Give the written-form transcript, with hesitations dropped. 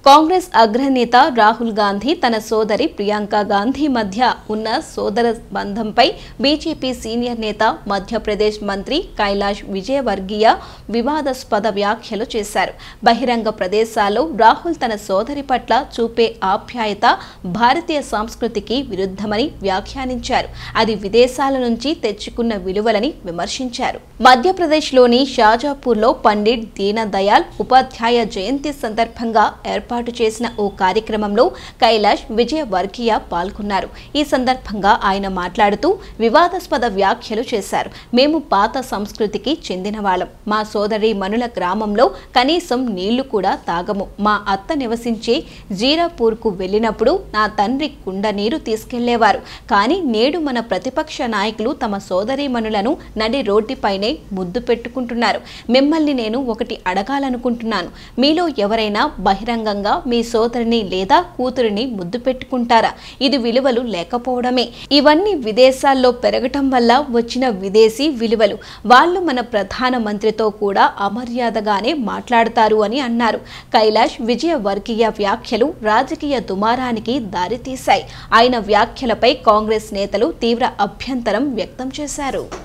కాంగ్రెస్ అగ్రనేత రాహుల్ గాంధీ తన సోదరి ప్రియాంక గాంధీ మధ్య ఉన్న సోదర బంధంపై బీజేపీ సీనియర్ నేత మధ్యప్రదేశ్ మంత్రి కైలాష్ విజయవర్గీయ వివాదాస్పద వ్యాఖ్యలు చేశారు. బహిరంగ ప్రదేశాల్లో రాహుల్ తన సోదరి పట్ల చూపే ఆప్యాయత భారతీయ సంస్కృతికి విరుద్ధమని వ్యాఖ్యానించారు. అది విదేశాల నుంచి తెచ్చుకున్న విలువలని విమర్శించారు. మధ్యప్రదేశ్లోని షాజాపూర్లో పండిట్ దీన దయాళ్ ఉపాధ్యాయ జయంతి సందర్భంగా ఏర్పాటు చేసిన ఓ కార్యక్రమంలో కైలాష్ విజయవర్గీయ పాల్గొన్నారు. ఈ సందర్భంగా ఆయన మాట్లాడుతూ వివాదాస్పద వ్యాఖ్యలు చేశారు. మేము పాత సంస్కృతికి చెందిన వాళ్ళం. మా సోదరి మనుల గ్రామంలో కనీసం నీళ్లు కూడా తాగము. మా అత్త నివసించే జీరాపూర్కు వెళ్ళినప్పుడు నా తండ్రి కుండ నీరు తీసుకెళ్లేవారు. కానీ నేడు మన ప్రతిపక్ష నాయకులు తమ సోదరి మనులను నడి రోడ్డుపైనే ముద్దు పెట్టుకుంటున్నారు. మిమ్మల్ని నేను ఒకటి అడగాలనుకుంటున్నాను. మీలో ఎవరైనా బహిరంగంగా మీ సోదరిని లేదా కూతురిని ముద్దు పెట్టుకుంటారా? ఇది విలువలు లేకపోవడమే. ఇవన్నీ విదేశాల్లో పెరగటం వల్ల వచ్చిన విదేశీ విలువలు. వాళ్ళు మన ప్రధాన మంత్రితో కూడా అమర్యాదగానే మాట్లాడతారు అని అన్నారు. కైలాష్ విజయవర్గీయ వ్యాఖ్యలు రాజకీయ దుమారానికి దారితీశాయి. ఆయన వ్యాఖ్యలపై కాంగ్రెస్ నేతలు తీవ్ర అభ్యంతరం వ్యక్తం చేశారు.